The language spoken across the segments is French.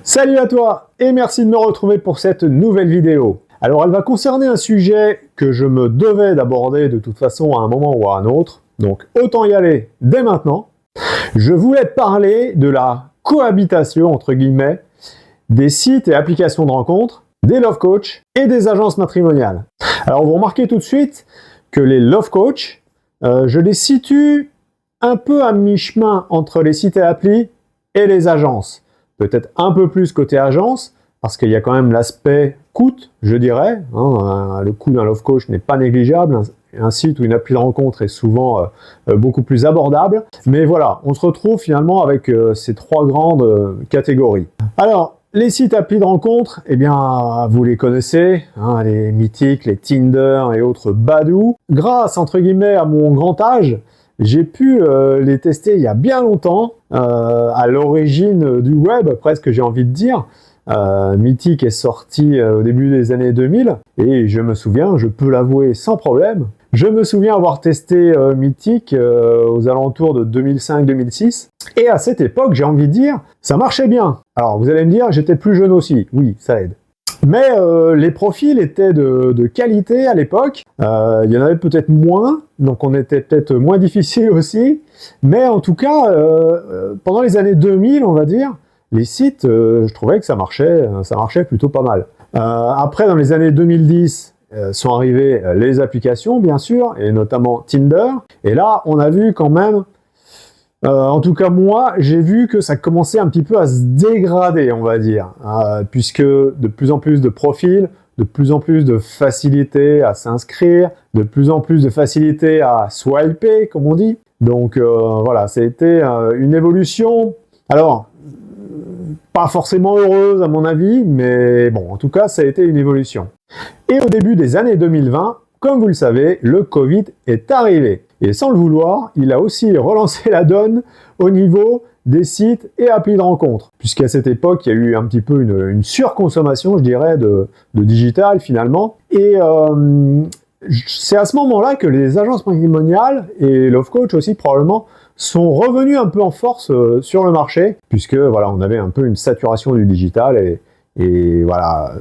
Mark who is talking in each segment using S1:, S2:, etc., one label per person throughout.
S1: Salut à toi et merci de me retrouver pour cette nouvelle vidéo. Alors elle va concerner un sujet que je me devais d'aborder de toute façon à un moment ou à un autre, donc autant y aller dès maintenant. Je voulais te parler de la cohabitation entre guillemets des sites et applications de rencontres, des love coach et des agences matrimoniales. Alors vous remarquez tout de suite que les love coach, je les situe un peu à mi-chemin entre les sites et applis et les agences. Peut-être un peu plus côté agence, parce qu'il y a quand même l'aspect coût, je dirais. Le coût d'un love coach n'est pas négligeable. Un site ou une appli de rencontre est souvent beaucoup plus abordable. Mais voilà, on se retrouve finalement avec ces trois grandes catégories. Alors, les sites applis de rencontre, eh bien, vous les connaissez, les mythiques, les Tinder et autres Badoo. Grâce, entre guillemets, à mon grand âge, j'ai pu les tester il y a bien longtemps, à l'origine du web, presque j'ai envie de dire. Mythique est sorti au début des années 2000, et je me souviens, je peux l'avouer sans problème, je me souviens avoir testé Mythique aux alentours de 2005-2006, et à cette époque, j'ai envie de dire, ça marchait bien. Alors vous allez me dire, j'étais plus jeune aussi, oui, ça aide. Mais les profils étaient de qualité à l'époque, il y en avait peut-être moins, donc on était peut-être moins difficile aussi, mais en tout cas, pendant les années 2000, on va dire, les sites, je trouvais que ça marchait plutôt pas mal. Après, dans les années 2010, sont arrivées les applications, bien sûr, et notamment Tinder, et là, on a vu quand même, en tout cas moi, j'ai vu que ça commençait un petit peu à se dégrader, on va dire, puisque de plus en plus de profils, de plus en plus de facilité à s'inscrire, de plus en plus de facilité à swiper, comme on dit. Donc voilà, ça a été une évolution. Alors, pas forcément heureuse à mon avis, mais bon, en tout cas, ça a été une évolution. Et au début des années 2020, comme vous le savez, le Covid est arrivé. Et sans le vouloir, il a aussi relancé la donne au niveau des sites et applis de rencontres. Puisqu'à cette époque, il y a eu un petit peu une surconsommation, je dirais, de digital finalement. Et c'est à ce moment-là que les agences matrimoniales et Love Coach aussi probablement sont revenus un peu en force sur le marché, puisque voilà, on avait un peu une saturation du digital et voilà,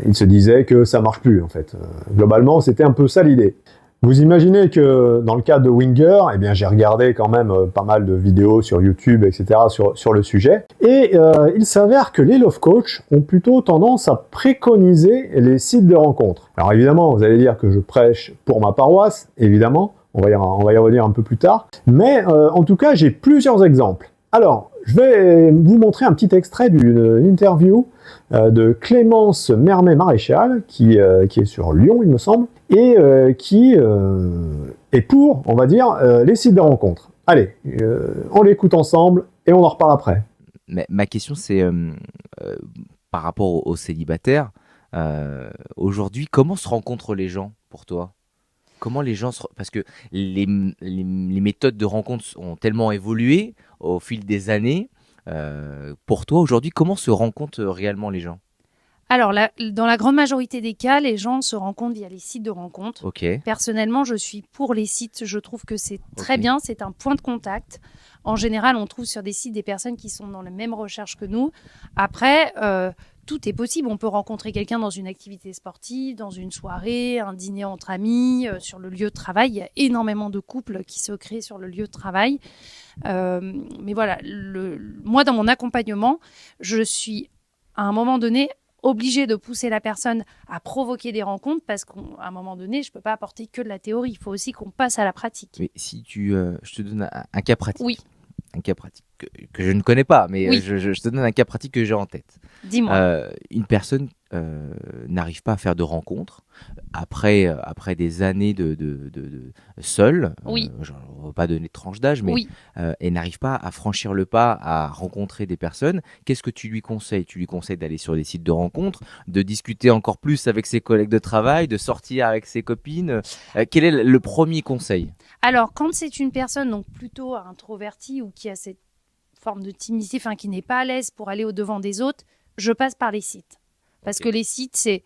S1: il se disait que ça marche plus en fait. Globalement, c'était un peu ça l'idée. Vous imaginez que dans le cas de Winger, eh bien j'ai regardé quand même pas mal de vidéos sur YouTube, etc. sur le sujet, et il s'avère que les Love Coach ont plutôt tendance à préconiser les sites de rencontres. Alors évidemment, vous allez dire que je prêche pour ma paroisse, évidemment, on va y revenir un peu plus tard, mais en tout cas, j'ai plusieurs exemples. Alors, je vais vous montrer un petit extrait d'une interview de Clémence Mermet-Maréchal, qui est sur Lyon, il me semble, et qui est pour, on va dire, les sites de rencontres. Allez, on l'écoute ensemble et on en reparle après.
S2: Mais ma question, c'est par rapport aux célibataires, aujourd'hui, comment se rencontrent les gens pour toi? Comment les gens Parce que les méthodes de rencontre ont tellement évolué au fil des années. Pour toi, aujourd'hui, comment se rencontrent réellement les gens?
S3: Alors, dans la grande majorité des cas, les gens se rencontrent via les sites de rencontres.
S2: Ok.
S3: Personnellement, je suis pour les sites. Je trouve que c'est très bien. C'est un point de contact. En général, on trouve sur des sites des personnes qui sont dans la même recherche que nous. Après, tout est possible. On peut rencontrer quelqu'un dans une activité sportive, dans une soirée, un dîner entre amis, sur le lieu de travail. Il y a énormément de couples qui se créent sur le lieu de travail. Mais voilà, moi, dans mon accompagnement, je suis, à un moment donné, obligée de pousser la personne à provoquer des rencontres parce qu'à un moment donné, je ne peux pas apporter que de la théorie. Il faut aussi qu'on passe à la pratique.
S2: Mais si je te donne un cas pratique.
S3: Oui.
S2: Un cas pratique que je ne connais pas, mais
S3: oui.
S2: je te donne un cas pratique que j'ai en tête.
S3: Dis-moi.
S2: Une personne n'arrive pas à faire de rencontres après des années de seule.
S3: Oui.
S2: Je ne vais pas donner de tranche d'âge, mais
S3: oui.
S2: Elle n'arrive pas à franchir le pas, à rencontrer des personnes. Qu'est-ce que tu lui conseilles? Tu lui conseilles d'aller sur des sites de rencontres, de discuter encore plus avec ses collègues de travail, de sortir avec ses copines. Quel est le premier conseil?
S3: Alors, quand c'est une personne donc plutôt introvertie ou qui a cette forme de timidité, enfin qui n'est pas à l'aise pour aller au-devant des autres, je passe par les sites. Parce que les sites, c'est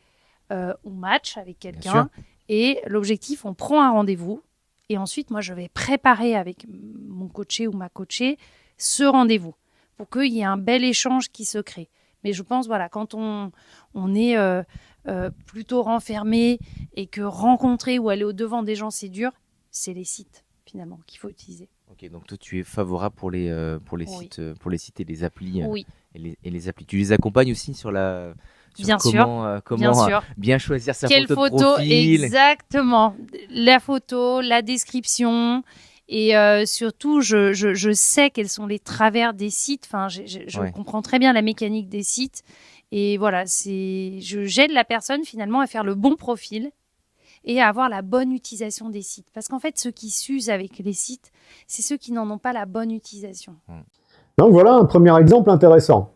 S3: on match avec quelqu'un et l'objectif, on prend un rendez-vous et ensuite, moi, je vais préparer avec mon coaché ou ma coachée ce rendez-vous pour qu'il y ait un bel échange qui se crée. Mais je pense, voilà, quand on est plutôt renfermé et que rencontrer ou aller au-devant des gens, c'est dur, c'est les sites, finalement, qu'il faut utiliser.
S2: Ok, donc toi, tu es favorable pour les
S3: Oui.
S2: sites et les applis.
S3: Oui,
S2: Et les applis. Tu les accompagnes aussi sur
S3: Bien sûr,
S2: comment,
S3: bien sûr.
S2: bien choisir sa
S3: Quelle
S2: photo de
S3: photo?
S2: profil.
S3: Exactement. La photo, la description. Et surtout, je sais quels sont les travers des sites. Enfin, je
S2: Ouais.
S3: comprends très bien la mécanique des sites. Et voilà, j'aide la personne finalement à faire le bon profil et à avoir la bonne utilisation des sites. Parce qu'en fait, ceux qui s'usent avec les sites, c'est ceux qui n'en ont pas la bonne utilisation.
S1: Donc voilà un premier exemple intéressant.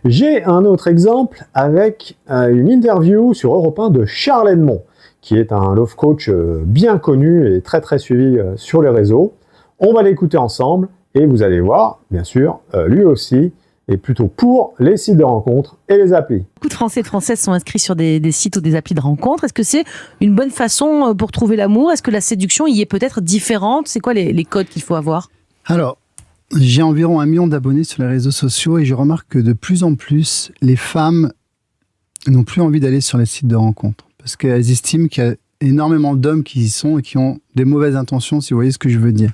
S1: J'ai un autre exemple avec une interview sur Europe 1 de Charles Edmond, qui est un love coach bien connu et très très suivi sur les réseaux. On va l'écouter ensemble et vous allez voir, bien sûr, lui aussi est plutôt pour les sites de rencontres et les applis.
S4: Beaucoup de Français et de Françaises sont inscrits sur des sites ou des applis de rencontres. Est-ce que c'est une bonne façon pour trouver l'amour? Est-ce que la séduction y est peut-être différente? C'est quoi les codes qu'il faut avoir?
S5: Alors, j'ai environ 1 million d'abonnés sur les réseaux sociaux et je remarque que de plus en plus, les femmes n'ont plus envie d'aller sur les sites de rencontres parce qu'elles estiment qu'il y a énormément d'hommes qui y sont et qui ont des mauvaises intentions, si vous voyez ce que je veux dire.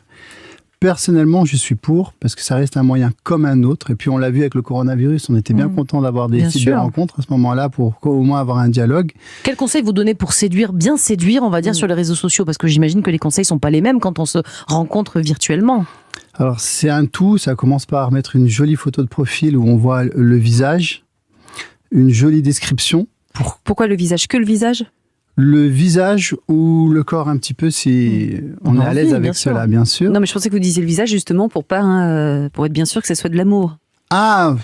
S5: Personnellement, je suis pour, parce que ça reste un moyen comme un autre. Et puis, on l'a vu avec le coronavirus, on était bien content d'avoir des
S4: Bien
S5: sites
S4: sûr.
S5: de rencontres à ce moment-là pour au moins avoir un dialogue.
S4: Quel conseil vous donnez pour bien séduire, on va dire, sur les réseaux sociaux? Parce que j'imagine que les conseils sont pas les mêmes quand on se rencontre virtuellement.
S5: Alors, c'est un tout. Ça commence par mettre une jolie photo de profil où on voit le visage, une jolie description.
S4: Pourquoi le visage? Que le visage?
S5: Le visage ou le corps un petit peu si on
S4: On
S5: est
S4: a
S5: à l'aise
S4: envie,
S5: avec
S4: bien sûr.
S5: cela, bien sûr.
S4: Non, mais je pensais que vous disiez le visage justement pour être bien sûr que ce soit de l'amour.
S5: Ah,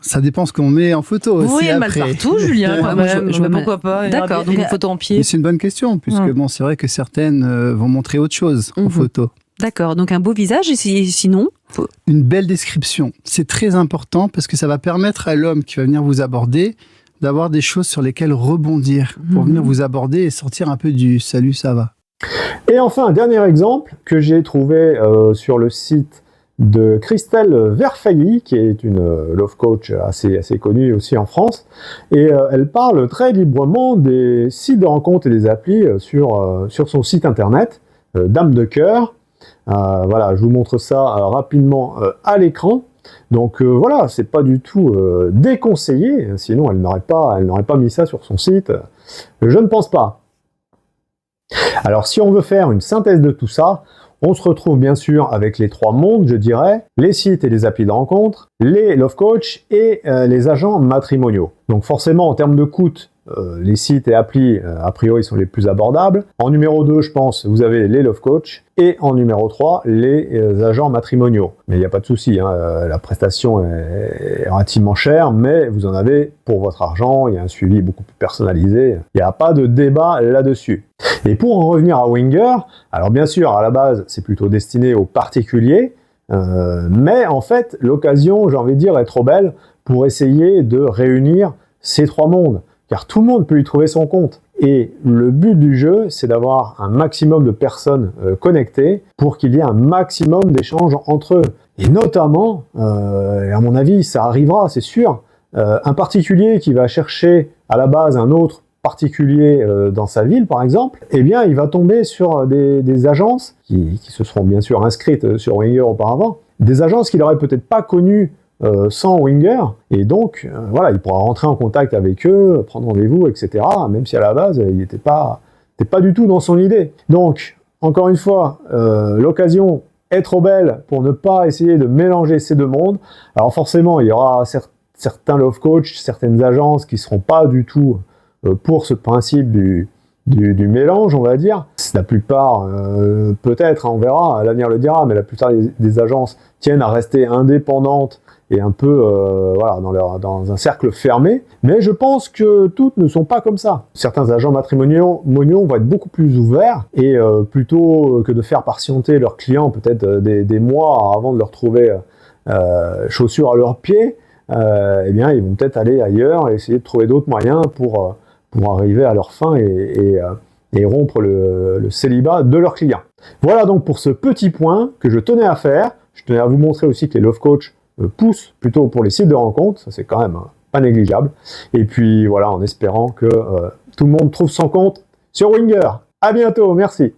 S5: ça dépend ce qu'on met en photo aussi
S4: Oui, mal
S5: après.
S4: partout, Julien. quand
S6: Moi, je
S4: même.
S6: vois pourquoi pas.
S4: D'accord, donc une photo en pied.
S5: Mais c'est une bonne question, puisque bon, c'est vrai que certaines vont montrer autre chose en photo.
S4: D'accord, donc un beau visage et sinon
S5: Une belle description, c'est très important parce que ça va permettre à l'homme qui va venir vous aborder d'avoir des choses sur lesquelles rebondir pour venir vous aborder et sortir un peu du « salut, ça va ».
S1: Et enfin, un dernier exemple que j'ai trouvé sur le site de Christelle Verfailly, qui est une love coach assez connue aussi en France. Et elle parle très librement des sites de rencontres et des applis sur son site internet, Dame de Cœur. Voilà, je vous montre ça rapidement à l'écran. Donc voilà, c'est pas du tout déconseillé, sinon elle n'aurait pas mis ça sur son site. Je ne pense pas. Alors si on veut faire une synthèse de tout ça, on se retrouve bien sûr avec les 3 mondes, je dirais, les sites et les applis de rencontre, les love coach et les agents matrimoniaux. Donc forcément en termes de coût, les sites et applis, a priori, sont les plus abordables. En numéro 2, je pense, vous avez les love coach. Et en numéro 3, les agents matrimoniaux. Mais il n'y a pas de souci, hein, la prestation est relativement chère, mais vous en avez pour votre argent, il y a un suivi beaucoup plus personnalisé. Il n'y a pas de débat là-dessus. Et pour en revenir à Winger, alors bien sûr, à la base, c'est plutôt destiné aux particuliers, mais en fait, l'occasion, j'ai envie de dire, est trop belle pour essayer de réunir ces 3 mondes. Car tout le monde peut y trouver son compte. Et le but du jeu, c'est d'avoir un maximum de personnes connectées pour qu'il y ait un maximum d'échanges entre eux. Et notamment, et à mon avis, ça arrivera, c'est sûr, un particulier qui va chercher à la base un autre particulier dans sa ville, par exemple, eh bien, il va tomber sur des agences qui se seront bien sûr inscrites sur Winger auparavant, des agences qu'il n'aurait peut-être pas connues sans Winger, et donc voilà, il pourra rentrer en contact avec eux, prendre rendez-vous, etc., même si à la base, il n'était pas du tout dans son idée. Donc, encore une fois, l'occasion est trop belle pour ne pas essayer de mélanger ces 2 mondes. Alors forcément, il y aura certains love coach, certaines agences qui ne seront pas du tout pour ce principe du mélange, on va dire. La plupart, peut-être, on verra, l'avenir le dira, mais la plupart des agences tiennent à rester indépendantes et un peu voilà, dans un cercle fermé. Mais je pense que toutes ne sont pas comme ça. Certains agents matrimoniaux vont être beaucoup plus ouverts et plutôt que de faire patienter leurs clients peut-être des mois avant de leur trouver chaussures à leurs pieds, eh bien, ils vont peut-être aller ailleurs et essayer de trouver d'autres moyens pour arriver à leur fin et rompre le célibat de leurs clients. Voilà donc pour ce petit point que je tenais à faire. Je tenais à vous montrer aussi que les Love Coach poussent plutôt pour les sites de rencontres, ça c'est quand même pas négligeable. Et puis voilà, en espérant que tout le monde trouve son compte sur Winger. À bientôt, merci.